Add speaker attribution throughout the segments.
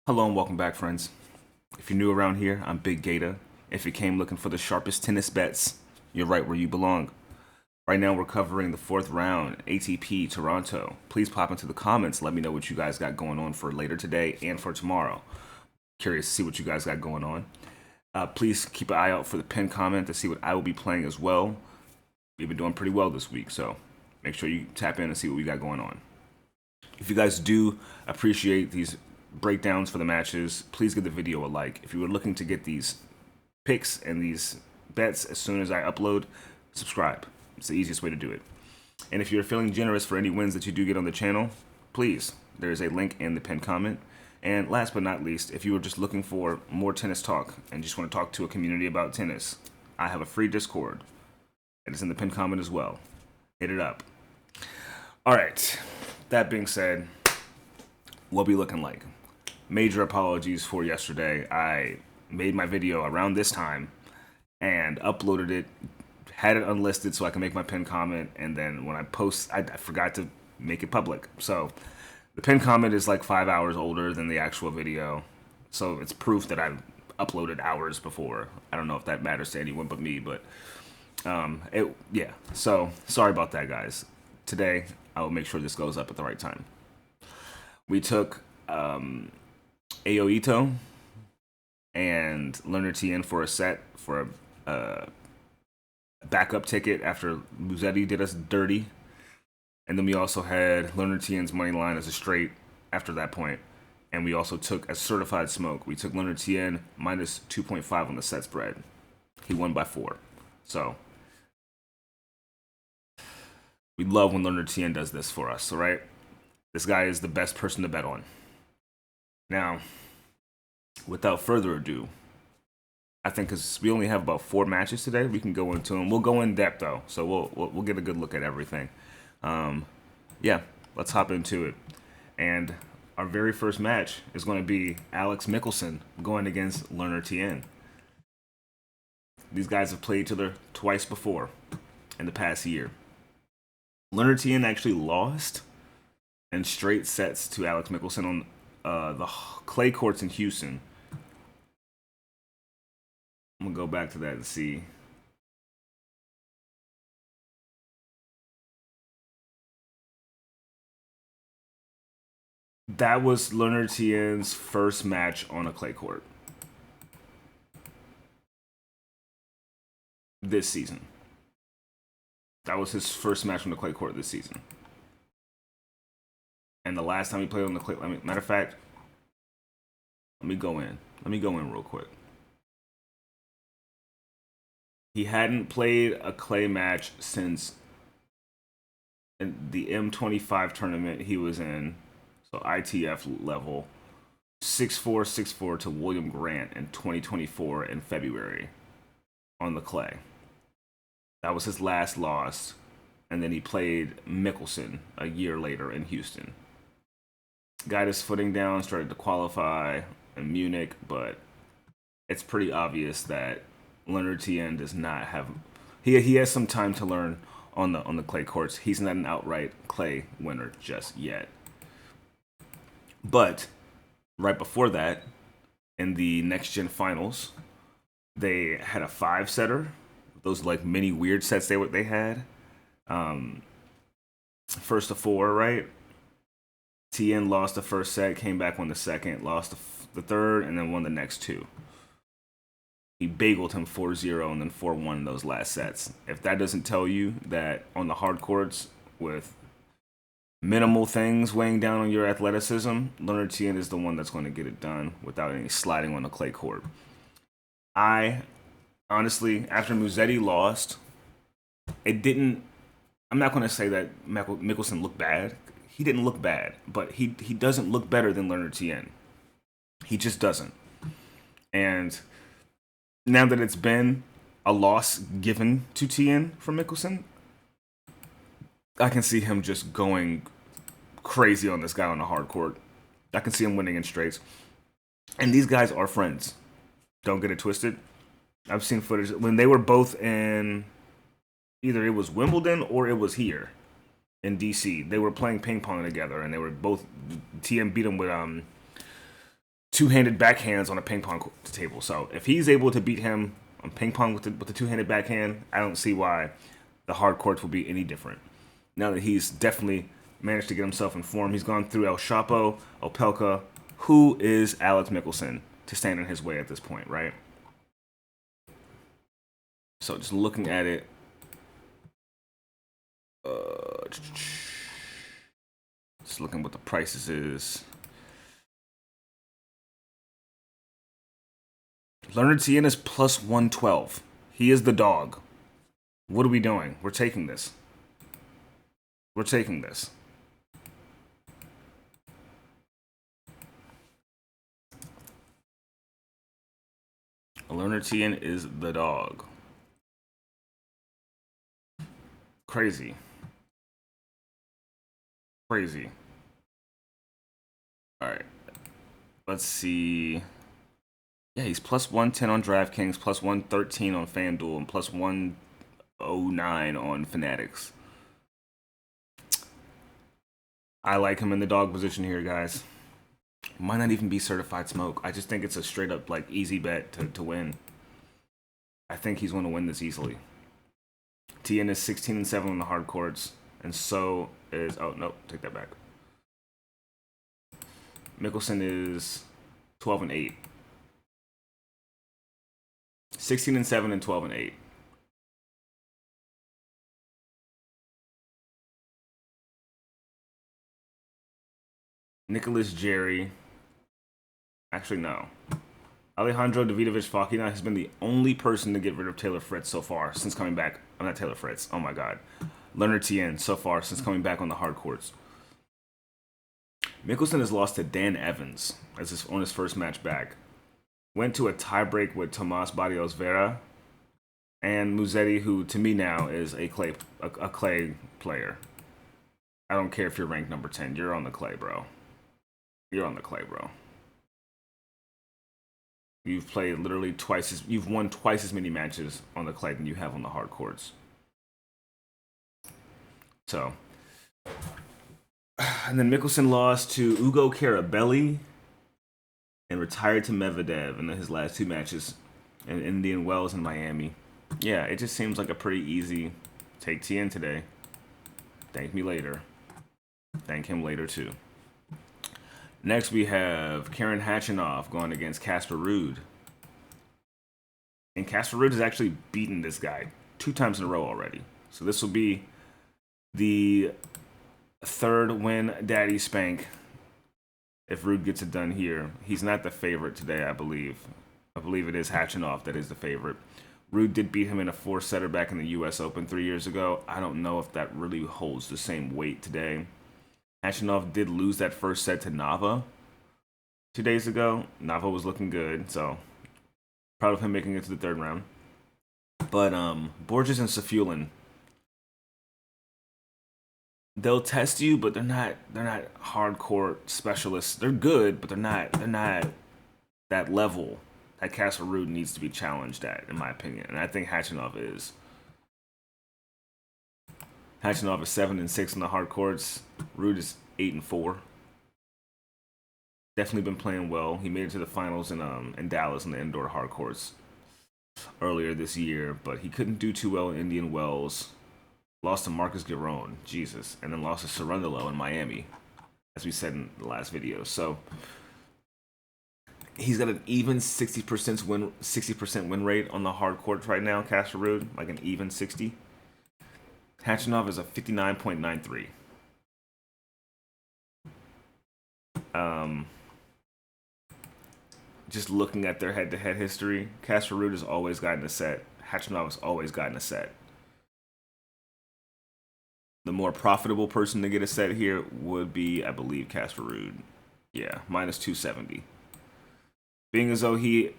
Speaker 1: Hello and welcome back, friends. If you're new around here, I'm Big Gatah. If you came looking for the sharpest tennis bets, you're right where you belong. Right now, we're covering the fourth round, ATP Toronto. Please pop into the comments. Let me know what you guys got going on for later today and for tomorrow. Curious to see what you guys got going on. Please keep an eye out for the pinned comment to see what I will be playing as well. We've been doing pretty well this week, so make sure you tap in and see what we got going on. If you guys do appreciate these breakdowns for the matches, please give the video a like. If you were looking to get these picks and these bets as soon as I upload, subscribe. It's the easiest way to do it. And if you're feeling generous for any wins that you do get on the channel, please, there is a link in the pinned comment. And last but not least, if you were just looking for more tennis talk and just want to talk to a community about tennis, I have a free Discord. It is in the pinned comment as well. Hit it up. All right, that being said, what we looking like? Major apologies for yesterday. I made my video around this time and uploaded it, had it unlisted so I can make my pinned comment, and then when I post, I forgot to make it public. So the pinned comment is like 5 hours older than the actual video, so it's proof that I uploaded hours before. I don't know if that matters to anyone but me, but yeah. So sorry about that, guys. Today I will make sure this goes up at the right time. We took Aoito and Leonard Tien for a set for a backup ticket after Musetti did us dirty. And then we also had Leonard Tien's money line as a straight after that point. And we also took a certified smoke. We took Leonard Tien minus 2.5 on the set spread. He won by 4. So we love when Leonard Tien does this for us, all right? This guy is the best person to bet on. Now, without further ado, I think because we only have about 4 matches today, we can go into them. We'll go in depth though, so we'll get a good look at everything. Yeah, let's hop into it. And our very first match is going to be Alex Michelsen going against Leonard Tien. These guys have played each other twice before in the past year. Leonard Tien actually lost in straight sets to Alex Michelsen on the clay courts in Houston. I'm gonna go back to that and see. That was Leonard Tien's first match on a clay court this season. That was his first match on the clay court this season. And the last time he played on the clay, matter of fact, let me go in real quick. He hadn't played a clay match since the M25 tournament he was in, so ITF level, 6-4, 6-4 to William Grant in 2024 in February on the clay. That was his last loss, and then he played Michelsen a year later in Houston. Got his footing down, started to qualify in Munich, but it's pretty obvious that Leonard Tien does not have. He has some time to learn on the clay courts. He's not an outright clay winner just yet. But right before that, in the next gen finals, they had a 5-setter. Those like mini weird sets they had. First to 4, right? Tien lost the first set, came back, won the second, lost the third, and then won the next 2. He bageled him 4-0 and then 4-1 in those last sets. If that doesn't tell you that on the hard courts with minimal things weighing down on your athleticism, Leonard Tien is the one that's going to get it done without any sliding on the clay court. I honestly, after Musetti lost, it didn't. I'm not going to say that Michelsen looked bad. He didn't look bad, but he doesn't look better than Leonard Tien. He just doesn't. And now that it's been a loss given to Tien from Michelsen, I can see him just going crazy on this guy on the hard court. I can see him winning in straights. And these guys are friends. Don't get it twisted. I've seen footage when they were both in, either it was Wimbledon or it was here in DC. They were playing ping pong together, and they were both, Tien beat him with two-handed backhands on a ping pong table. So if he's able to beat him on ping pong with the two-handed backhand, I don't see why the hard courts will be any different. Now that he's definitely managed to get himself in form, he's gone through El Chapo, Opelka. Who is Alex Michelsen to stand in his way at this point, right? So just looking at it, just looking what the prices is. Leonard Tien is plus 112. He is the dog. What are we doing? We're taking this. We're taking this. Leonard Tien is the dog. Crazy. Crazy. All right. Let's see. Yeah, he's plus 110 on DraftKings, plus 113 on FanDuel, and plus 109 on Fanatics. I like him in the dog position here, guys. Might not even be certified smoke. I just think it's a straight up like easy bet to win. I think he's going to win this easily. Tien is 16-7 on the hard courts, and so is take that back. Michelsen is 12-8. 16-7 and 12-8. Nicholas Jerry. Actually, no. Alejandro Davidovich Fokina has been the only person to get rid of Taylor Fritz so far since coming back. I'm not Taylor Fritz. Oh my God. Leonard Tien so far since coming back on the hard courts. Michelsen has lost to Dan Evans on his first match back. Went to a tiebreak with Tomas Barrios Vera and Musetti, who to me now is a clay player. I don't care if you're ranked number 10. You're on the clay, bro. You're on the clay, bro. You've played literally you've won twice as many matches on the clay than you have on the hard courts. So, and then Michelsen lost to Ugo Carabelli and retired to Medvedev in his last two matches in Indian Wells and Miami. Yeah, it just seems like a pretty easy take Tien today. Thank me later. Thank him later too. Next we have Karen Khachanov going against Casper Ruud. And Casper Ruud has actually beaten this guy 2 times in a row already. So this will be the third win daddy spank if Ruud gets it done here. He's not the favorite today, I believe. I believe it is Khachanov that is the favorite. Ruud did beat him in a 4-setter back in the U.S. Open 3 years ago. I don't know if that really holds the same weight today. Khachanov did lose that first set to Nava 2 days ago. Nava was looking good, so proud of him making it to the third round. But Borges and Safulin, they'll test you, but they're not hardcore specialists. They're good, but they're not that level that Casper Ruud needs to be challenged at, in my opinion. And I think Khachanov is. Khachanov is 7-6 on the hard courts. Ruud is 8-4. Definitely been playing well. He made it to the finals in Dallas on the indoor hard courts earlier this year, but he couldn't do too well in Indian Wells. Lost to Marcus Giron, Jesus, and then lost to Cerundolo in Miami, as we said in the last video. So he's got an even 60% win rate on the hard courts right now. Casper Ruud, like an even 60. Khachanov is a 59.93. Just looking at their head-to-head history, Casper Ruud has always gotten a set. Khachanov has always gotten a set. The more profitable person to get a set here would be, I believe, Casper Ruud. Yeah, minus 270. Being as though he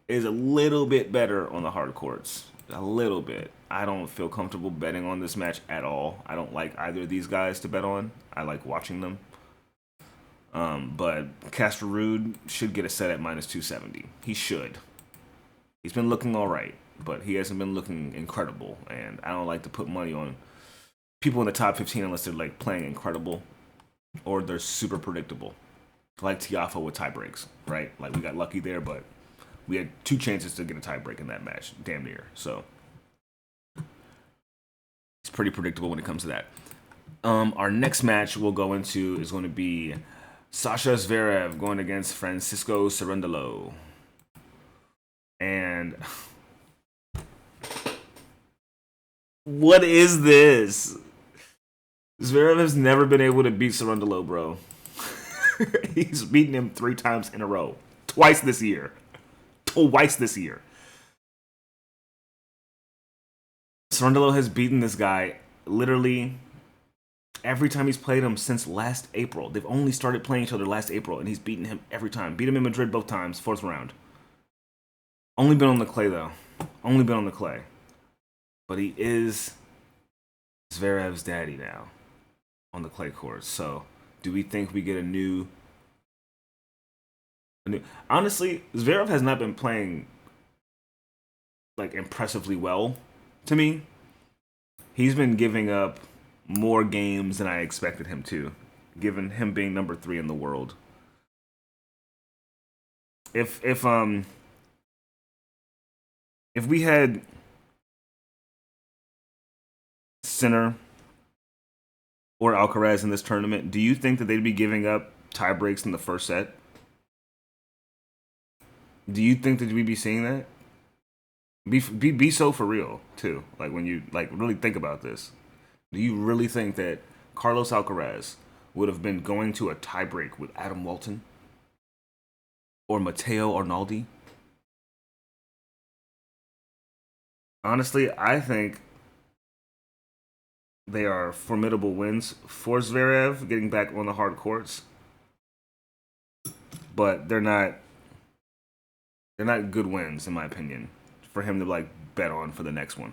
Speaker 1: is a little bit better on the hard courts. A little bit. I don't feel comfortable betting on this match at all. I don't like either of these guys to bet on. I like watching them. But Casper Ruud should get a set at minus 270. He should. He's been looking all right, but he hasn't been looking incredible. And I don't like to put money on people in the top 15 unless they're like playing incredible or they're super predictable. like Tiafoe with tie breaks, right? Like we got lucky there, but we had 2 chances to get a tie break in that match, damn near. So it's pretty predictable when it comes to that. Our next match we'll go into is going to be Sasha Zverev going against Francisco Cerundolo. And what is this? Zverev has never been able to beat Cerundolo, bro. He's beaten him 3 times in a row. Twice this year. Cerundolo has beaten this guy literally every time he's played him since last April. They've only started playing each other last April, and he's beaten him every time. Beat him in Madrid both times, 4th round. Only been on the clay, though. Only been on the clay. But he is Zverev's daddy now on the clay court. So, do we think we get a new... Honestly, Zverev has not been playing like impressively well to me. He's been giving up more games than I expected him to, given him being number 3 in the world. If we had Sinner or Alcaraz in this tournament, do you think that they'd be giving up tie breaks in the first set? Do you think that we'd be seeing that? Be so for real too. Like when you like really think about this, do you really think that Carlos Alcaraz would have been going to a tiebreak with Adam Walton or Matteo Arnaldi? Honestly, I think they are formidable wins for Zverev getting back on the hard courts, but they're not good wins in my opinion for him to like bet on for the next one.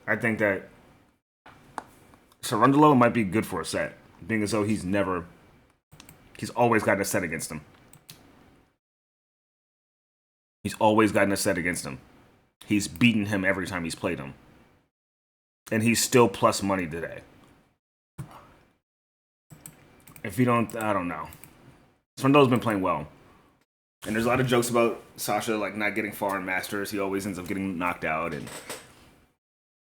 Speaker 1: I think that Cerundolo might be good for a set, being as though he's always gotten a set against him. He's always gotten a set against him. He's beaten him every time he's played him. And he's still plus money today. If you don't, I don't know. Cerundolo's been playing well. And there's a lot of jokes about Sasha like not getting far in Masters. He always ends up getting knocked out, and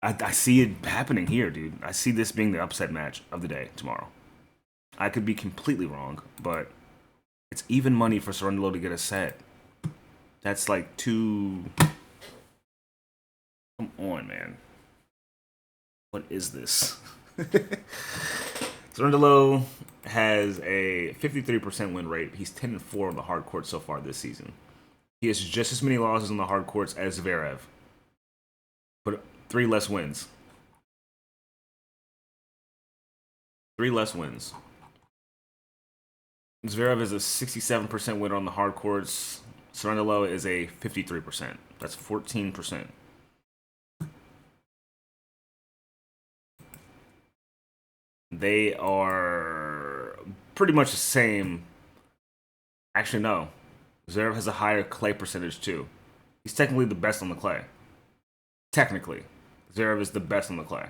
Speaker 1: I see it happening here, dude. I see this being the upset match of the day tomorrow. I could be completely wrong, but it's even money for Cerundolo to get a set. That's like too... Come on, man. What is this? Cerundolo has a 53% win rate. He's 10-4 on the hard court so far this season. He has just as many losses on the hard courts as Zverev, but 3 less wins. 3 less wins. Zverev is a 67% winner on the hard courts. Cerundolo is a 53%. That's 14%. They are pretty much the same. Actually, no. Zverev has a higher clay percentage, too. He's technically the best on the clay. Technically. Zverev is the best on the clay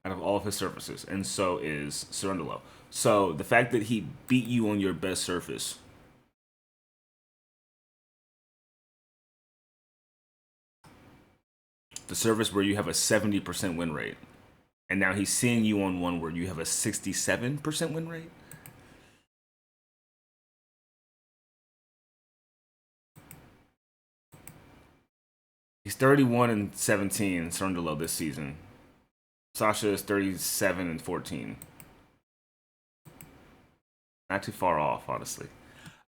Speaker 1: out of all of his surfaces, and so is Cerundolo. So, the fact that he beat you on your best surface... the surface where you have a 70% win rate, and now he's seeing you on one where you have a 67% win rate. He's 31-17 Cerundolo this season. Sasha is 37-14. Not too far off, honestly.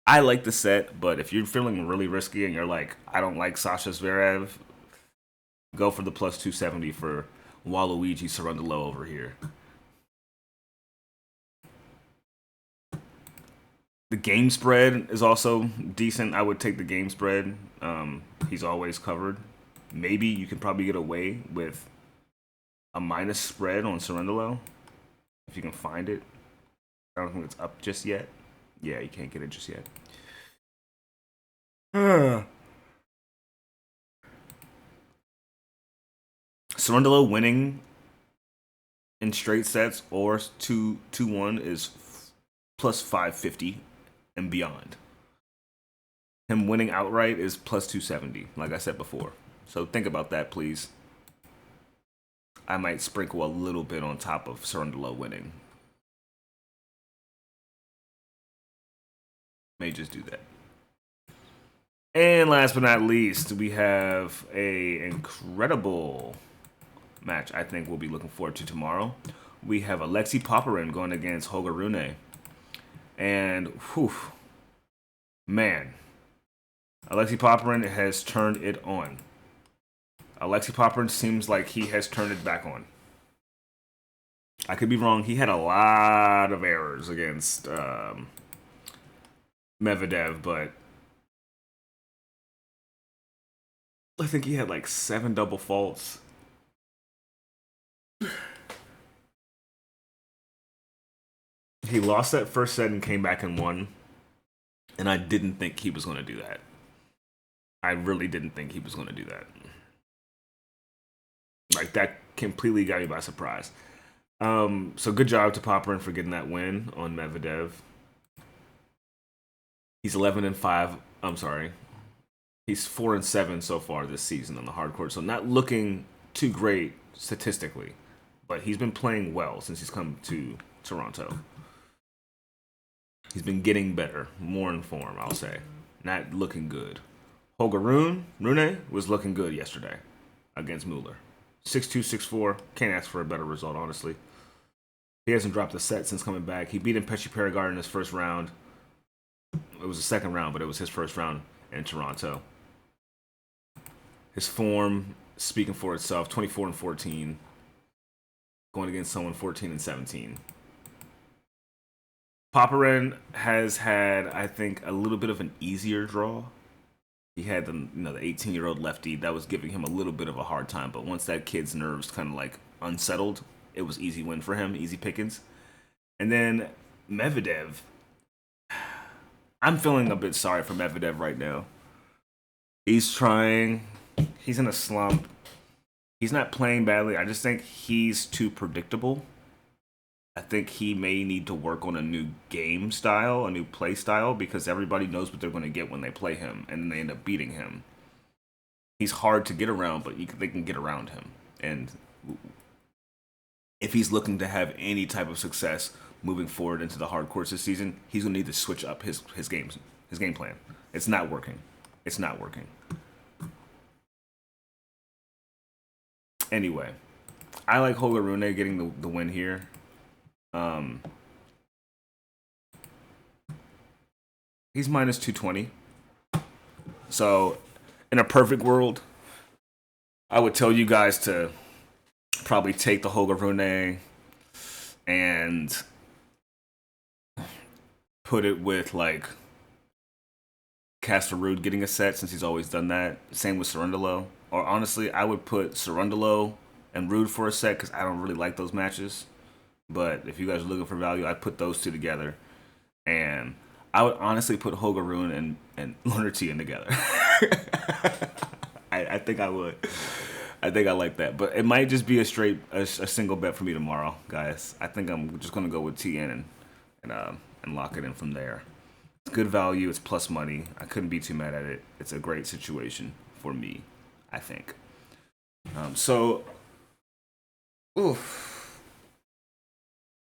Speaker 1: I like the set, but if you're feeling really risky and you're like, I don't like Sasha Zverev, go for the plus 270 for Waluigi Cerundolo over here. The game spread is also decent. I would take the game spread. He's always covered. Maybe you can probably get away with a minus spread on Cerundolo if you can find it. I don't think it's up just yet. Yeah, you can't get it just yet. Cerundolo winning in straight sets or 2-1 is plus 550 and beyond. Him winning outright is plus 270, like I said before. So think about that, please. I might sprinkle a little bit on top of Cerundolo winning. May just do that. And last but not least, we have a incredible match I think we'll be looking forward to tomorrow. We have Alexei Popyrin going against Rune. And, whew, man, Alexei Popyrin has turned it on. Alexei Popyrin seems like he has turned it back on. I could be wrong. He had a lot of errors against Medvedev, but I think he had like 7 double faults. He lost that first set and came back and won. And I didn't think he was going to do that. I really didn't think he was going to do that. Like, that completely got me by surprise. So good job to Popyrin for getting that win on Medvedev. He's 11-5. I'm sorry. He's 4-7 so far this season on the hard court. So not looking too great statistically. But he's been playing well since he's come to Toronto. He's been getting better, more in form, I'll say. Not looking good. Rune was looking good yesterday against Mueller. 6-2, 6-4. Can't ask for a better result, honestly. He hasn't dropped a set since coming back. He beat Pesci Perigard in his first round. It was the second round, but it was his first round in Toronto. His form speaking for itself, 24-14. Going against someone 14-17. Popyrin has had, I think, a little bit of an easier draw. He had the 18-year-old lefty that was giving him a little bit of a hard time, but once that kid's nerves kind of like unsettled, it was easy win for him, easy pickings. And then Medvedev, I'm feeling a bit sorry for Medvedev right now. He's trying. He's in a slump. He's not playing badly. I just think he's too predictable. I think he may need to work on a new game style, a new play style, because everybody knows what they're going to get when they play him, and then they end up beating him. He's hard to get around, but they can get around him. And if he's looking to have any type of success moving forward into the hard courts this season, he's going to need to switch up his game plan. It's not working. It's not working. Anyway, I like Rune getting the win here. He's minus 220. So, in a perfect world, I would tell you guys to probably take the Rune and put it with like Ruud getting a set, since he's always done that. Same with Cerundolo. Or honestly, I would put Cerundolo and Ruud for a set because I don't really like those matches. But if you guys are looking for value, I'd put those two together. And I would honestly put Rune and Tien together. I think I would. I think I like that. But it might just be a single bet for me tomorrow, guys. I think I'm just going to go with Tien and lock it in from there. It's good value. It's plus money. I couldn't be too mad at it. It's a great situation for me, I think.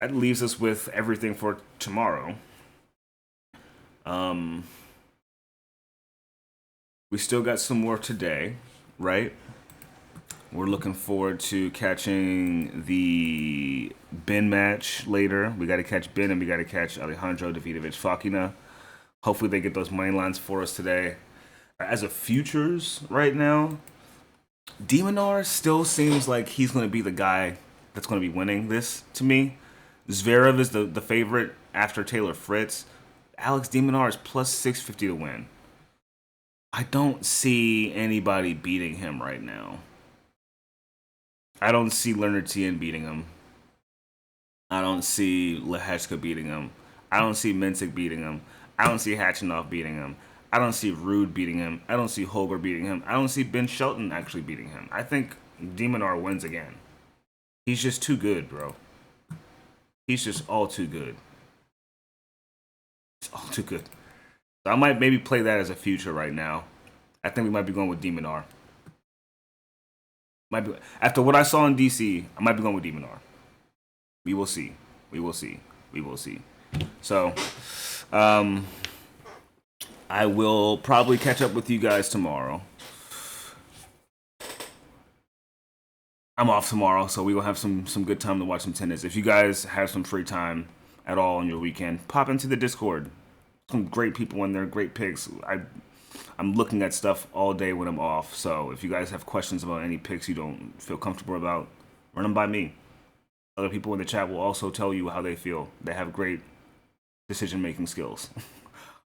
Speaker 1: That leaves us with everything for tomorrow. We still got some more today, right? We're looking forward to catching the Ben match later. We got to catch Ben and we got to catch Alejandro Davidovich Fokina. Hopefully they get those money lines for us today. As of futures right now, Demonar still seems like he's going to be the guy that's going to be winning this to me. Zverev is the favorite after Taylor Fritz. Alex Demonar is plus 650 to win. I don't see anybody beating him right now. I don't see Tien beating him. I don't see Lehechka beating him. I don't see Mensik beating him. I don't see Khachanov beating him. I don't see Ruud beating him. I don't see Holger beating him. I don't see Ben Shelton actually beating him. I think Demonar wins again. He's just too good, bro. He's just all too good. It's all too good. So I might maybe play that as a future right now. I think we might be going with Demon R. Might be after what I saw in DC. I might be going with Demon R. We will see. We will see. We will see. So, I will probably catch up with you guys tomorrow. I'm off tomorrow, so we will have some good time to watch some tennis. If you guys have some free time at all on your weekend, pop into the Discord. Some great people in there, great picks. I'm looking at stuff all day when I'm off, so if you guys have questions about any picks you don't feel comfortable about, run them by me. Other people in the chat will also tell you how they feel. They have great decision-making skills.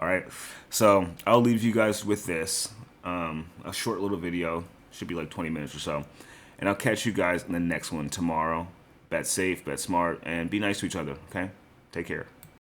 Speaker 1: All right, so I'll leave you guys with this, a short little video. Should be like 20 minutes or so. And I'll catch you guys in the next one tomorrow. Bet safe, bet smart, and be nice to each other, okay? Take care.